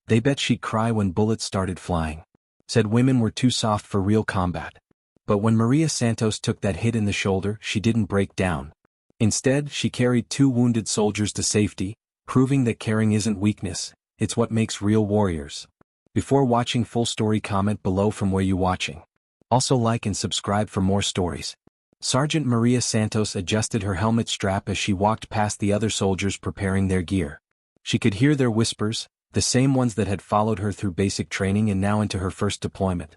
They bet she'd cry when bullets started flying. Said women were too soft for real combat. But when Maria Santos took that hit in the shoulder, she didn't break down. Instead, she carried 2 wounded soldiers to safety, proving that caring isn't weakness, it's what makes real warriors. Before watching full story, comment below from where you watching. Also like and subscribe for more stories. Sergeant Maria Santos adjusted her helmet strap as she walked past the other soldiers preparing their gear. She could hear their whispers, the same ones that had followed her through basic training and now into her first deployment.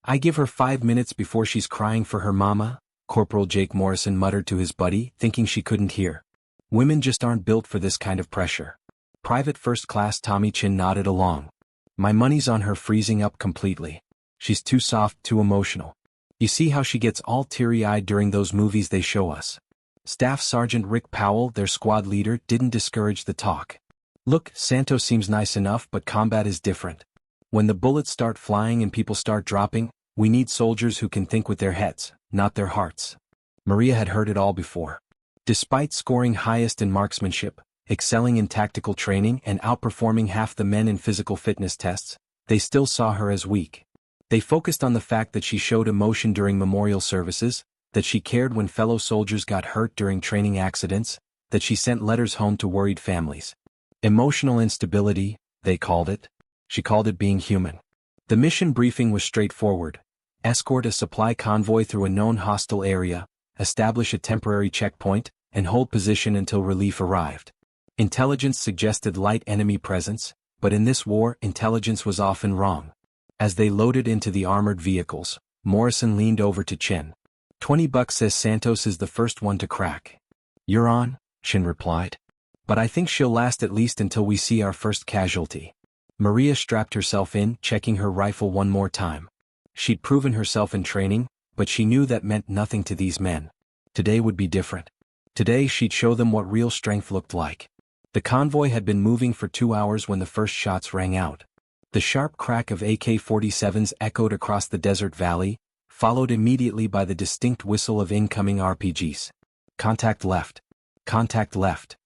"I give her 5 minutes before she's crying for her mama," Corporal Jake Morrison muttered to his buddy, thinking she couldn't hear. Women just aren't built for this kind of pressure. Private First Class Tommy Chin nodded along. "My money's on her freezing up completely. She's too soft, too emotional. You see how she gets all teary-eyed during those movies they show us." Staff Sergeant Rick Powell, their squad leader, didn't discourage the talk. "Look, Santos seems nice enough, but combat is different. When the bullets start flying and people start dropping, we need soldiers who can think with their heads, not their hearts." Maria had heard it all before. Despite scoring highest in marksmanship, excelling in tactical training and outperforming half the men in physical fitness tests, they still saw her as weak. They focused on the fact that she showed emotion during memorial services, that she cared when fellow soldiers got hurt during training accidents, that she sent letters home to worried families. Emotional instability, they called it. She called it being human. The mission briefing was straightforward. Escort a supply convoy through a known hostile area, establish a temporary checkpoint, and hold position until relief arrived. Intelligence suggested light enemy presence, but in this war, intelligence was often wrong. As they loaded into the armored vehicles, Morrison leaned over to Chin. $20 says Santos is the first one to crack." "You're on," Chin replied. "But I think she'll last at least until we see our first casualty." Maria strapped herself in, checking her rifle one more time. She'd proven herself in training, but she knew that meant nothing to these men. Today would be different. Today she'd show them what real strength looked like. The convoy had been moving for 2 hours when the first shots rang out. The sharp crack of AK-47s echoed across the desert valley, followed immediately by the distinct whistle of incoming RPGs. "Contact left. Contact left."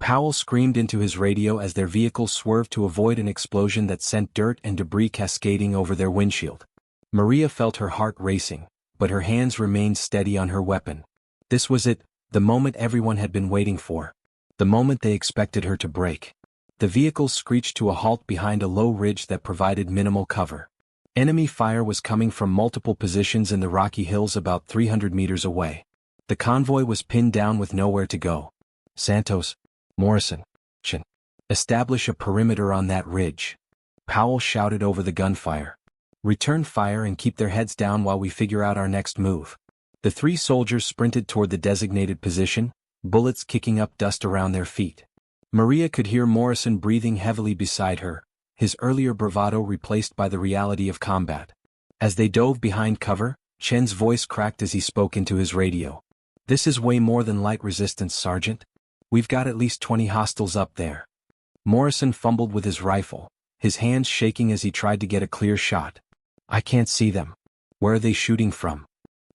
Powell screamed into his radio as their vehicle swerved to avoid an explosion that sent dirt and debris cascading over their windshield. Maria felt her heart racing, but her hands remained steady on her weapon. This was it, the moment everyone had been waiting for. The moment they expected her to break. The vehicle screeched to a halt behind a low ridge that provided minimal cover. Enemy fire was coming from multiple positions in the Rocky Hills about 300 meters away. The convoy was pinned down with nowhere to go. "Santos, Morrison, Chin, establish a perimeter on that ridge," Powell shouted over the gunfire. "Return fire and keep their heads down while we figure out our next move." The 3 soldiers sprinted toward the designated position, bullets kicking up dust around their feet. Maria could hear Morrison breathing heavily beside her, his earlier bravado replaced by the reality of combat. As they dove behind cover, Chen's voice cracked as he spoke into his radio. "This is way more than light resistance, Sergeant. We've got at least 20 hostiles up there." Morrison fumbled with his rifle, his hands shaking as he tried to get a clear shot. "I can't see them. Where are they shooting from?"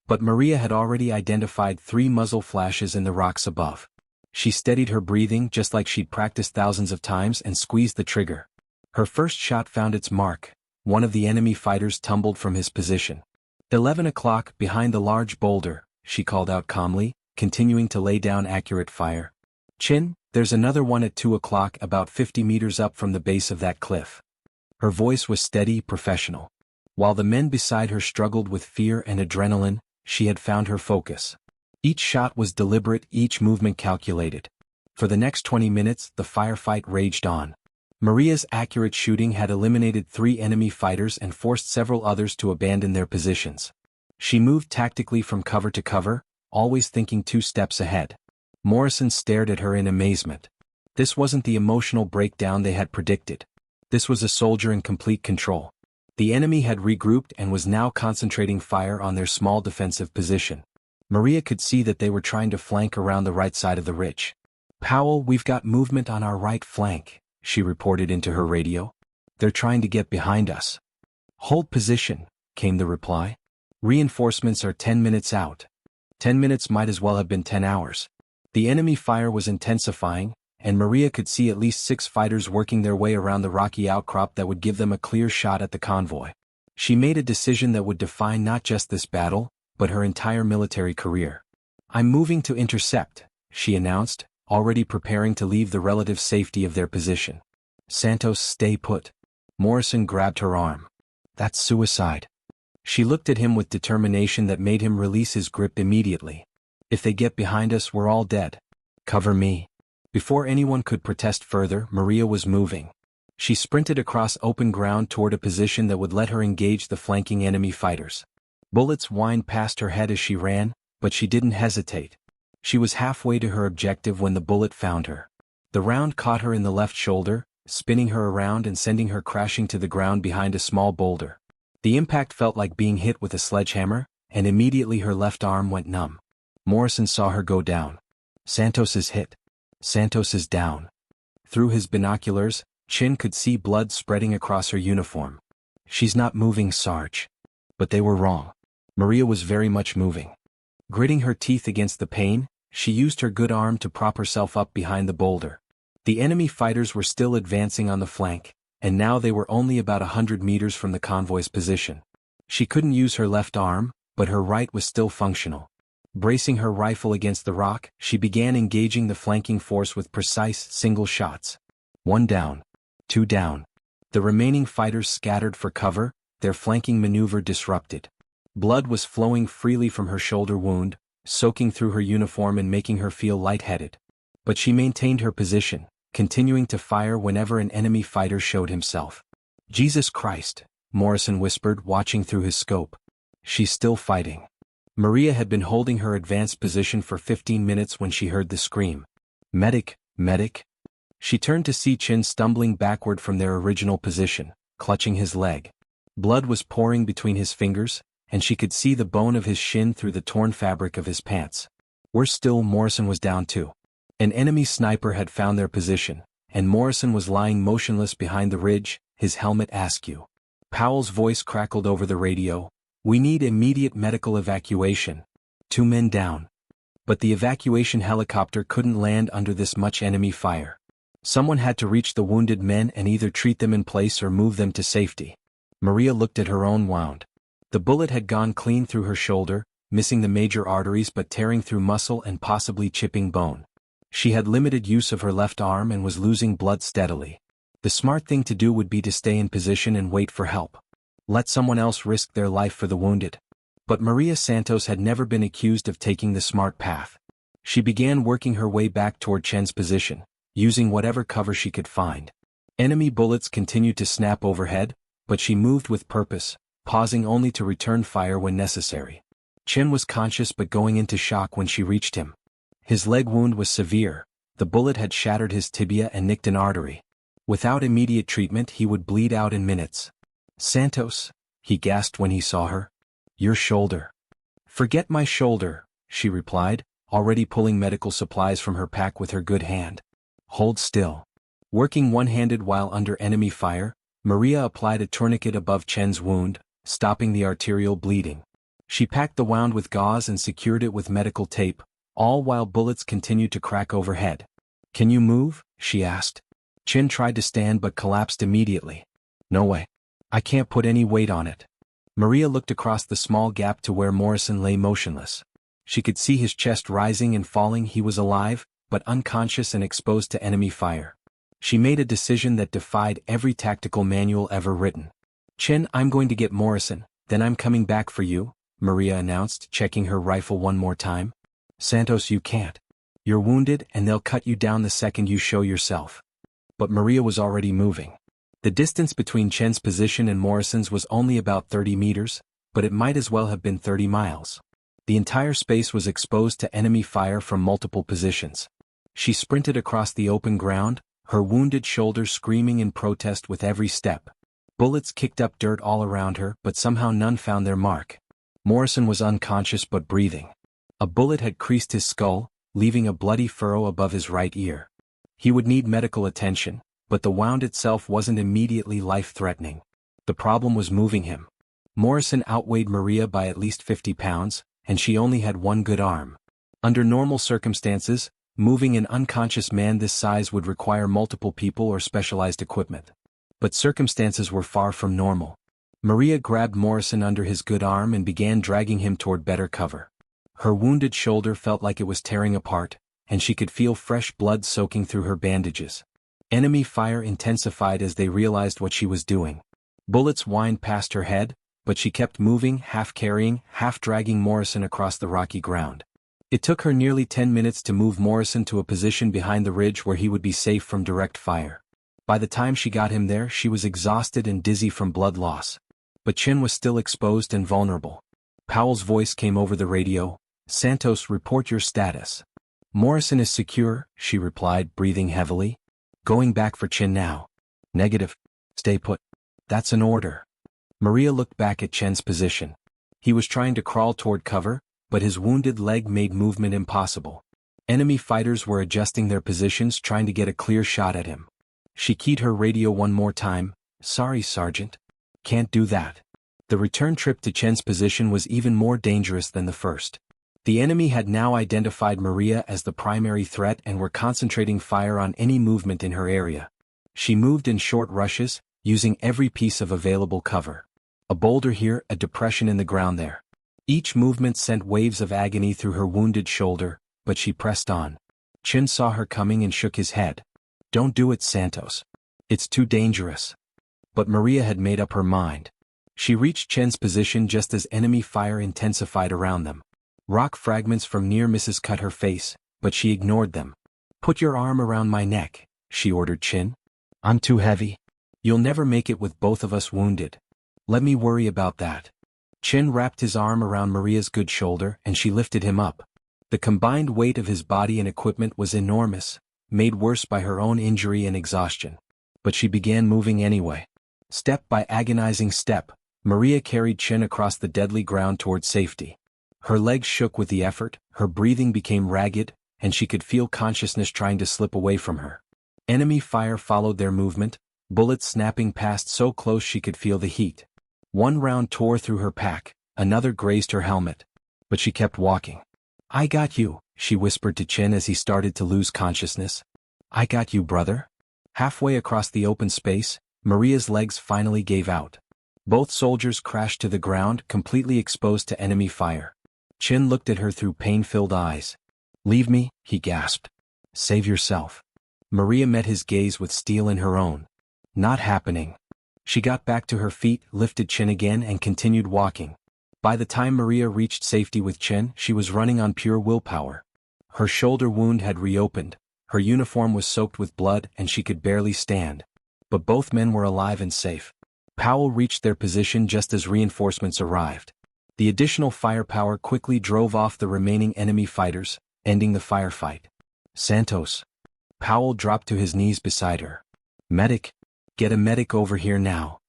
But Maria had already identified 3 muzzle flashes in the rocks above. She steadied her breathing just like she'd practiced thousands of times and squeezed the trigger. Her first shot found its mark. One of the enemy fighters tumbled from his position. 11 o'clock, behind the large boulder, she called out calmly, continuing to lay down accurate fire. "Chin, there's another one at 2 o'clock about 50 meters up from the base of that cliff." Her voice was steady, professional. While the men beside her struggled with fear and adrenaline, she had found her focus. Each shot was deliberate, each movement calculated. For the next 20 minutes, the firefight raged on. Maria's accurate shooting had eliminated 3 enemy fighters and forced several others to abandon their positions. She moved tactically from cover to cover, always thinking 2 steps ahead. Morrison stared at her in amazement. This wasn't the emotional breakdown they had predicted. This was a soldier in complete control. The enemy had regrouped and was now concentrating fire on their small defensive position. Maria could see that they were trying to flank around the right side of the ridge. "Powell, we've got movement on our right flank," she reported into her radio. "They're trying to get behind us." "Hold position," came the reply. "Reinforcements are 10 minutes out." 10 minutes might as well have been 10 hours. The enemy fire was intensifying, and Maria could see at least 6 fighters working their way around the rocky outcrop that would give them a clear shot at the convoy. She made a decision that would define not just this battle, but her entire military career. "I'm moving to intercept," she announced, already preparing to leave the relative safety of their position. "Santos, stay put." Morrison grabbed her arm. "That's suicide." She looked at him with determination that made him release his grip immediately. "If they get behind us, we're all dead. Cover me." Before anyone could protest further, Maria was moving. She sprinted across open ground toward a position that would let her engage the flanking enemy fighters. Bullets whined past her head as she ran, but she didn't hesitate. She was halfway to her objective when the bullet found her. The round caught her in the left shoulder, spinning her around and sending her crashing to the ground behind a small boulder. The impact felt like being hit with a sledgehammer, and immediately her left arm went numb. Morrison saw her go down. "Santos is hit. Santos is down." Through his binoculars, Chin could see blood spreading across her uniform. "She's not moving, Sarge." But they were wrong. Maria was very much moving. Gritting her teeth against the pain, she used her good arm to prop herself up behind the boulder. The enemy fighters were still advancing on the flank, and now they were only about 100 meters from the convoy's position. She couldn't use her left arm, but her right was still functional. Bracing her rifle against the rock, she began engaging the flanking force with precise, single shots. 1 down. 2 down. The remaining fighters scattered for cover, their flanking maneuver disrupted. Blood was flowing freely from her shoulder wound, soaking through her uniform and making her feel lightheaded. But she maintained her position, continuing to fire whenever an enemy fighter showed himself. "Jesus Christ," Morrison whispered, watching through his scope. "She's still fighting." Maria had been holding her advanced position for 15 minutes when she heard the scream. "Medic, medic." She turned to see Chin stumbling backward from their original position, clutching his leg. Blood was pouring between his fingers, and she could see the bone of his shin through the torn fabric of his pants. Worse still, Morrison was down too. An enemy sniper had found their position, and Morrison was lying motionless behind the ridge, his helmet askew. Powell's voice crackled over the radio. "We need immediate medical evacuation. 2 men down." But the evacuation helicopter couldn't land under this much enemy fire. Someone had to reach the wounded men and either treat them in place or move them to safety. Maria looked at her own wound. The bullet had gone clean through her shoulder, missing the major arteries but tearing through muscle and possibly chipping bone. She had limited use of her left arm and was losing blood steadily. The smart thing to do would be to stay in position and wait for help. Let someone else risk their life for the wounded. But Maria Santos had never been accused of taking the smart path. She began working her way back toward Chen's position, using whatever cover she could find. Enemy bullets continued to snap overhead, but she moved with purpose, pausing only to return fire when necessary. Chen was conscious but going into shock when she reached him. His leg wound was severe. The bullet had shattered his tibia and nicked an artery. Without immediate treatment, he would bleed out in minutes. "Santos," he gasped when he saw her. "Your shoulder." "Forget my shoulder," she replied, already pulling medical supplies from her pack with her good hand. "Hold still." Working one-handed while under enemy fire, Maria applied a tourniquet above Chen's wound, stopping the arterial bleeding. She packed the wound with gauze and secured it with medical tape, all while bullets continued to crack overhead. "Can you move?" she asked. Chen tried to stand but collapsed immediately. "No way. I can't put any weight on it." Maria looked across the small gap to where Morrison lay motionless. She could see his chest rising and falling. He was alive, but unconscious and exposed to enemy fire. She made a decision that defied every tactical manual ever written. "Chen, I'm going to get Morrison, then I'm coming back for you," Maria announced, checking her rifle one more time. "Santos, you can't. You're wounded and they'll cut you down the second you show yourself." But Maria was already moving. The distance between Chen's position and Morrison's was only about 30 meters, but it might as well have been 30 miles. The entire space was exposed to enemy fire from multiple positions. She sprinted across the open ground, her wounded shoulder screaming in protest with every step. Bullets kicked up dirt all around her, but somehow none found their mark. Morrison was unconscious but breathing. A bullet had creased his skull, leaving a bloody furrow above his right ear. He would need medical attention, but the wound itself wasn't immediately life-threatening. The problem was moving him. Morrison outweighed Maria by at least 50 pounds, and she only had one good arm. Under normal circumstances, Moving an unconscious man this size would require multiple people or specialized equipment. But circumstances were far from normal. Maria grabbed Morrison under his good arm and began dragging him toward better cover. Her wounded shoulder felt like it was tearing apart, and she could feel fresh blood soaking through her bandages. Enemy fire intensified as they realized what she was doing. Bullets whined past her head, but she kept moving, half carrying, half dragging Morrison across the rocky ground. It took her nearly 10 minutes to move Morrison to a position behind the ridge where he would be safe from direct fire. By the time she got him there, she was exhausted and dizzy from blood loss. But Chin was still exposed and vulnerable. Powell's voice came over the radio. "Santos, report your status." "Morrison is secure," she replied, breathing heavily. "Going back for Chin now." "Negative. Stay put." "That's an order." Maria looked back at Chen's position. He was trying to crawl toward cover, but his wounded leg made movement impossible. Enemy fighters were adjusting their positions, trying to get a clear shot at him. She keyed her radio one more time. "Sorry, Sergeant. Can't do that." The return trip to Chen's position was even more dangerous than the first. The enemy had now identified Maria as the primary threat and were concentrating fire on any movement in her area. She moved in short rushes, using every piece of available cover. A boulder here, a depression in the ground there. Each movement sent waves of agony through her wounded shoulder, but she pressed on. Chin saw her coming and shook his head. "Don't do it, Santos. It's too dangerous." But Maria had made up her mind. She reached Chen's position just as enemy fire intensified around them. Rock fragments from near misses cut her face, but she ignored them. "Put your arm around my neck," she ordered Chin. "I'm too heavy. You'll never make it with both of us wounded. Let me worry about that." Chin wrapped his arm around Maria's good shoulder and she lifted him up. The combined weight of his body and equipment was enormous, made worse by her own injury and exhaustion. But she began moving anyway. Step by agonizing step, Maria carried Chin across the deadly ground toward safety. Her legs shook with the effort, her breathing became ragged, and she could feel consciousness trying to slip away from her. Enemy fire followed their movement, bullets snapping past so close she could feel the heat. One round tore through her pack, another grazed her helmet. But she kept walking. "I got you," she whispered to Chin as he started to lose consciousness. "I got you, brother." Halfway across the open space, Maria's legs finally gave out. Both soldiers crashed to the ground, completely exposed to enemy fire. Chin looked at her through pain-filled eyes. "Leave me," he gasped. "Save yourself." Maria met his gaze with steel in her own. "Not happening." She got back to her feet, lifted Chin again and continued walking. By the time Maria reached safety with Chin, she was running on pure willpower. Her shoulder wound had reopened, her uniform was soaked with blood and she could barely stand. But both men were alive and safe. Powell reached their position just as reinforcements arrived. The additional firepower quickly drove off the remaining enemy fighters, ending the firefight. "Santos." Powell dropped to his knees beside her. "Medic. Get a medic over here now."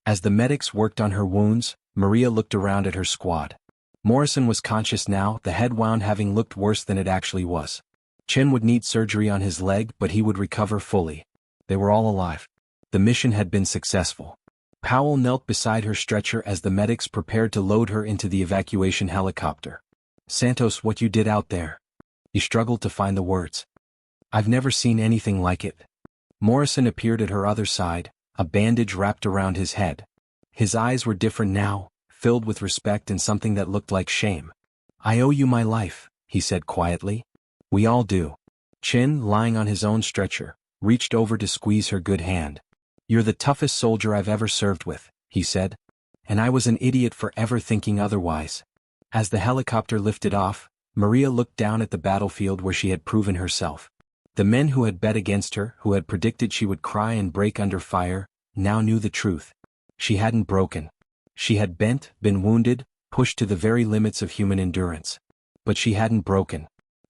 As the medics worked on her wounds, Maria looked around at her squad. Morrison was conscious now, the head wound having looked worse than it actually was. Chin would need surgery on his leg, but he would recover fully. They were all alive. The mission had been successful. Powell knelt beside her stretcher as the medics prepared to load her into the evacuation helicopter. "Santos, what you did out there." He struggled to find the words. "I've never seen anything like it." Morrison appeared at her other side, a bandage wrapped around his head. His eyes were different now, filled with respect and something that looked like shame. "I owe you my life," he said quietly. "We all do." Chin, lying on his own stretcher, reached over to squeeze her good hand. "You're the toughest soldier I've ever served with," he said. "And I was an idiot for ever thinking otherwise." As the helicopter lifted off, Maria looked down at the battlefield where she had proven herself. The men who had bet against her, who had predicted she would cry and break under fire, now knew the truth. She hadn't broken. She had bent, been wounded, pushed to the very limits of human endurance. But she hadn't broken.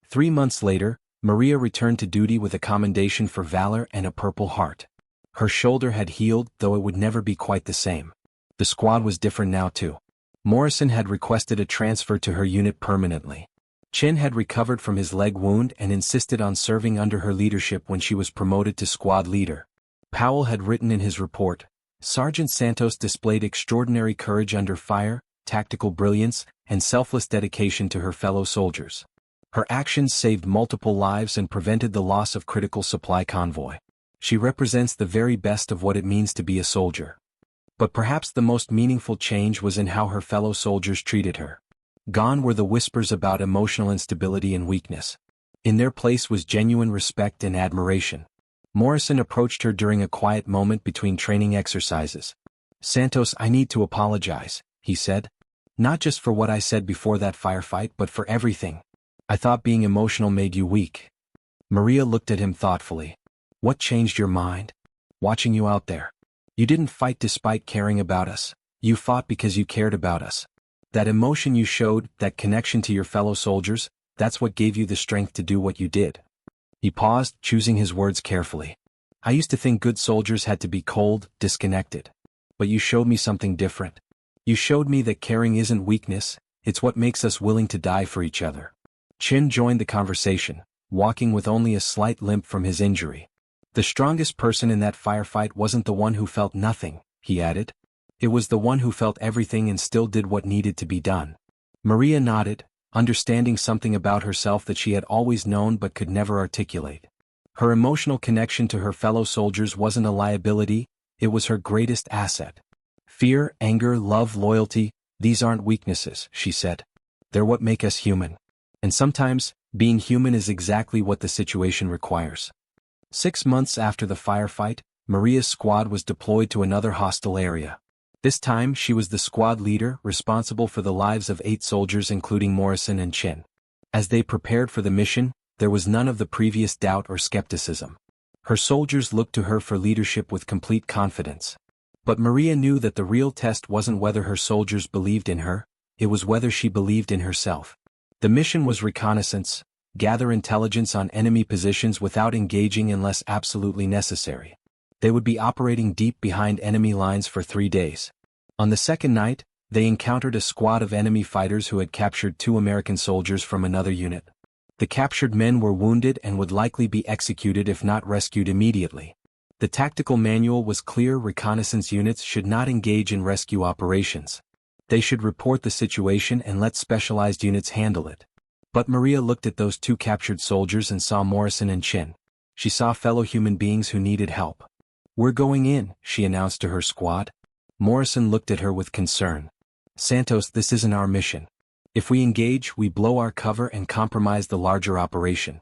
3 months later, Maria returned to duty with a commendation for valor and a Purple Heart. Her shoulder had healed, though it would never be quite the same. The squad was different now too. Morrison had requested a transfer to her unit permanently. Chin had recovered from his leg wound and insisted on serving under her leadership when she was promoted to squad leader. Powell had written in his report, "Sergeant Santos displayed extraordinary courage under fire, tactical brilliance, and selfless dedication to her fellow soldiers." Her actions saved multiple lives and prevented the loss of critical supply convoy. She represents the very best of what it means to be a soldier. But perhaps the most meaningful change was in how her fellow soldiers treated her. Gone were the whispers about emotional instability and weakness. In their place was genuine respect and admiration. Morrison approached her during a quiet moment between training exercises. "Santos, I need to apologize," he said. "Not just for what I said before that firefight, but for everything. I thought being emotional made you weak." Maria looked at him thoughtfully. "What changed your mind?" "Watching you out there. You didn't fight despite caring about us. You fought because you cared about us. That emotion you showed, that connection to your fellow soldiers, that's what gave you the strength to do what you did." He paused, choosing his words carefully. "I used to think good soldiers had to be cold, disconnected. But you showed me something different. You showed me that caring isn't weakness, it's what makes us willing to die for each other." Chin joined the conversation, walking with only a slight limp from his injury. "The strongest person in that firefight wasn't the one who felt nothing," he added. "It was the one who felt everything and still did what needed to be done." Maria nodded, understanding something about herself that she had always known but could never articulate. Her emotional connection to her fellow soldiers wasn't a liability, it was her greatest asset. "Fear, anger, love, loyalty, these aren't weaknesses," she said. "They're what make us human. And sometimes, being human is exactly what the situation requires." 6 months after the firefight, Maria's squad was deployed to another hostile area. This time she was the squad leader, responsible for the lives of 8 soldiers including Morrison and Chin. As they prepared for the mission, there was none of the previous doubt or skepticism. Her soldiers looked to her for leadership with complete confidence. But Maria knew that the real test wasn't whether her soldiers believed in her, it was whether she believed in herself. The mission was reconnaissance, gather intelligence on enemy positions without engaging unless absolutely necessary. They would be operating deep behind enemy lines for 3 days. On the second night, they encountered a squad of enemy fighters who had captured 2 American soldiers from another unit. The captured men were wounded and would likely be executed if not rescued immediately. The tactical manual was clear: reconnaissance units should not engage in rescue operations. They should report the situation and let specialized units handle it. But Maria looked at those 2 captured soldiers and saw Morrison and Chin. She saw fellow human beings who needed help. "We're going in," she announced to her squad. Morrison looked at her with concern. "Santos, this isn't our mission. If we engage, we blow our cover and compromise the larger operation."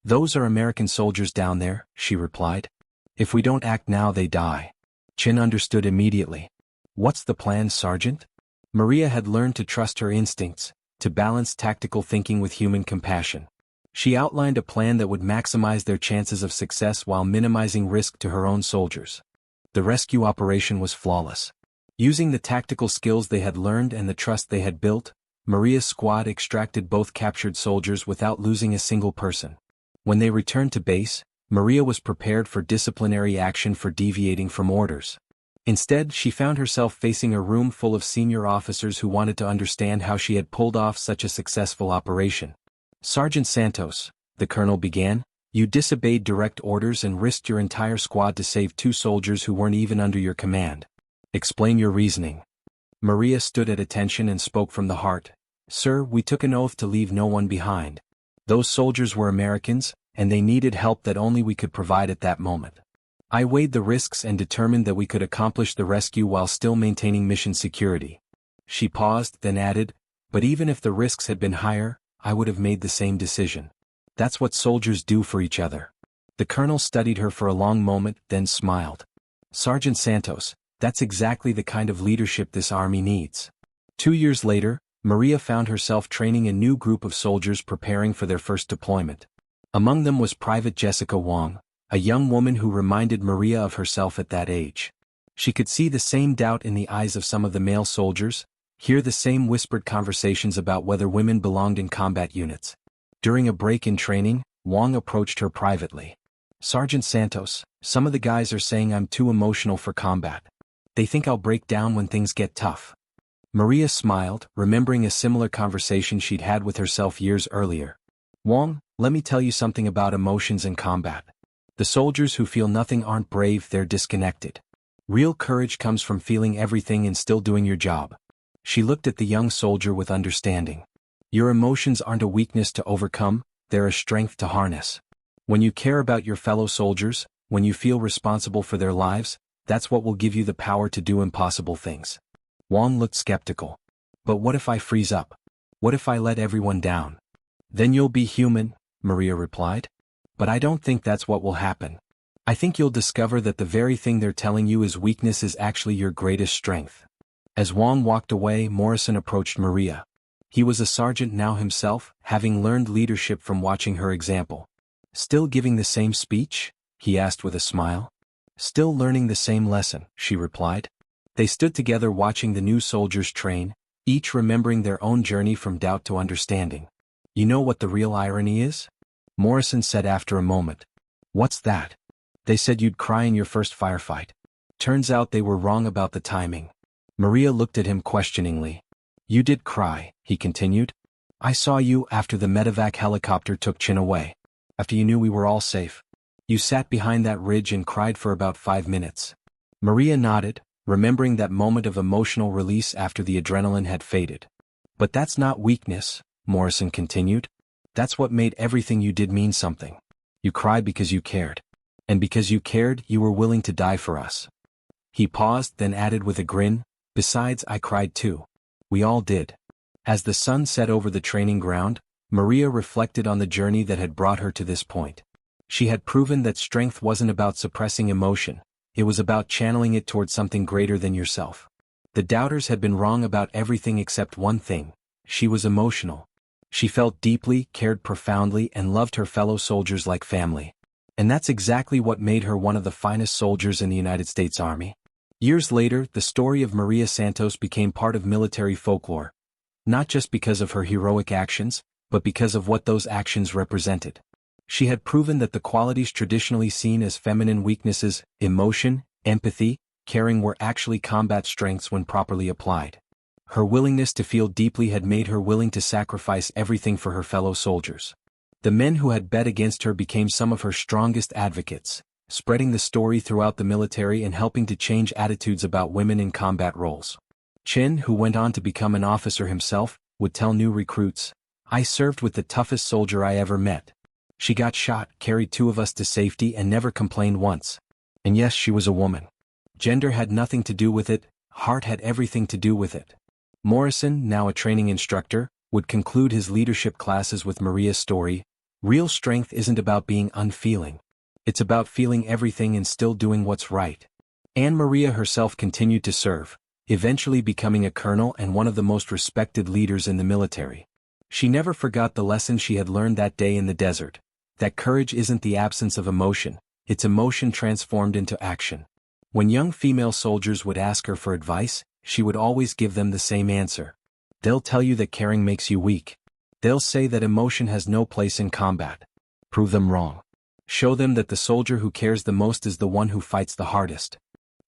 "Those are American soldiers down there," she replied. "If we don't act now, they die." Chin understood immediately. "What's the plan, Sergeant?" Maria had learned to trust her instincts, to balance tactical thinking with human compassion. She outlined a plan that would maximize their chances of success while minimizing risk to her own soldiers. The rescue operation was flawless. Using the tactical skills they had learned and the trust they had built, Maria's squad extracted both captured soldiers without losing a single person. When they returned to base, Maria was prepared for disciplinary action for deviating from orders. Instead, she found herself facing a room full of senior officers who wanted to understand how she had pulled off such a successful operation. "Sergeant Santos," the colonel began, "you disobeyed direct orders and risked your entire squad to save 2 soldiers who weren't even under your command. Explain your reasoning." Maria stood at attention and spoke from the heart. "Sir, we took an oath to leave no one behind. Those soldiers were Americans, and they needed help that only we could provide at that moment. I weighed the risks and determined that we could accomplish the rescue while still maintaining mission security." She paused, then added, "But even if the risks had been higher, I would have made the same decision. That's what soldiers do for each other." The colonel studied her for a long moment, then smiled. "Sergeant Santos, that's exactly the kind of leadership this army needs." 2 years later, Maria found herself training a new group of soldiers preparing for their first deployment. Among them was Private Jessica Wong, a young woman who reminded Maria of herself at that age. She could see the same doubt in the eyes of some of the male soldiers, hear the same whispered conversations about whether women belonged in combat units. During a break in training, Wong approached her privately. "Sergeant Santos, some of the guys are saying I'm too emotional for combat. They think I'll break down when things get tough." Maria smiled, remembering a similar conversation she'd had with herself years earlier. "Wong, let me tell you something about emotions in combat. The soldiers who feel nothing aren't brave, they're disconnected. Real courage comes from feeling everything and still doing your job." She looked at the young soldier with understanding. Your emotions aren't a weakness to overcome, they're a strength to harness. When you care about your fellow soldiers, when you feel responsible for their lives, that's what will give you the power to do impossible things. Wang looked skeptical. But what if I freeze up? What if I let everyone down? Then you'll be human, Maria replied. But I don't think that's what will happen. I think you'll discover that the very thing they're telling you is weakness is actually your greatest strength. As Wang walked away, Morrison approached Maria. He was a sergeant now himself, having learned leadership from watching her example. Still giving the same speech? He asked with a smile. Still learning the same lesson, she replied. They stood together watching the new soldiers train, each remembering their own journey from doubt to understanding. You know what the real irony is? Morrison said after a moment. What's that? They said you'd cry in your first firefight. Turns out they were wrong about the timing. Maria looked at him questioningly. You did cry, he continued. I saw you after the medevac helicopter took Chin away. After you knew we were all safe. You sat behind that ridge and cried for about 5 minutes. Maria nodded, remembering that moment of emotional release after the adrenaline had faded. But that's not weakness, Morrison continued. That's what made everything you did mean something. You cried because you cared. And because you cared, you were willing to die for us. He paused, then added with a grin, besides, I cried too. We all did. As the sun set over the training ground, Maria reflected on the journey that had brought her to this point. She had proven that strength wasn't about suppressing emotion, it was about channeling it toward something greater than yourself. The doubters had been wrong about everything except one thing: she was emotional. She felt deeply, cared profoundly, and loved her fellow soldiers like family. And that's exactly what made her one of the finest soldiers in the United States Army. Years later, the story of Maria Santos became part of military folklore, not just because of her heroic actions, but because of what those actions represented. She had proven that the qualities traditionally seen as feminine weaknesses, emotion, empathy, caring, were actually combat strengths when properly applied. Her willingness to feel deeply had made her willing to sacrifice everything for her fellow soldiers. The men who had bet against her became some of her strongest advocates, spreading the story throughout the military and helping to change attitudes about women in combat roles. Chin, who went on to become an officer himself, would tell new recruits, I served with the toughest soldier I ever met. She got shot, carried 2 of us to safety, and never complained once. And yes, she was a woman. Gender had nothing to do with it, heart had everything to do with it. Morrison, now a training instructor, would conclude his leadership classes with Maria's story. Real strength isn't about being unfeeling. It's about feeling everything and still doing what's right. And Maria herself continued to serve, eventually becoming a colonel and one of the most respected leaders in the military. She never forgot the lesson she had learned that day in the desert, that courage isn't the absence of emotion, it's emotion transformed into action. When young female soldiers would ask her for advice, she would always give them the same answer. They'll tell you that caring makes you weak. They'll say that emotion has no place in combat. Prove them wrong. Show them that the soldier who cares the most is the one who fights the hardest.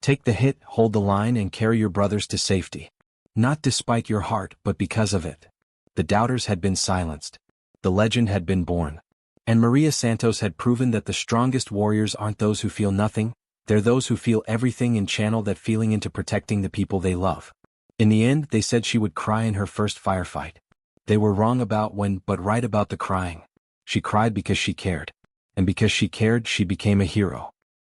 Take the hit, hold the line, and carry your brothers to safety. Not despite your heart, but because of it. The doubters had been silenced. The legend had been born. And Maria Santos had proven that the strongest warriors aren't those who feel nothing, they're those who feel everything and channel that feeling into protecting the people they love. In the end, they said she would cry in her first firefight. They were wrong about when, but right about the crying. She cried because she cared. And because she cared, she became a hero.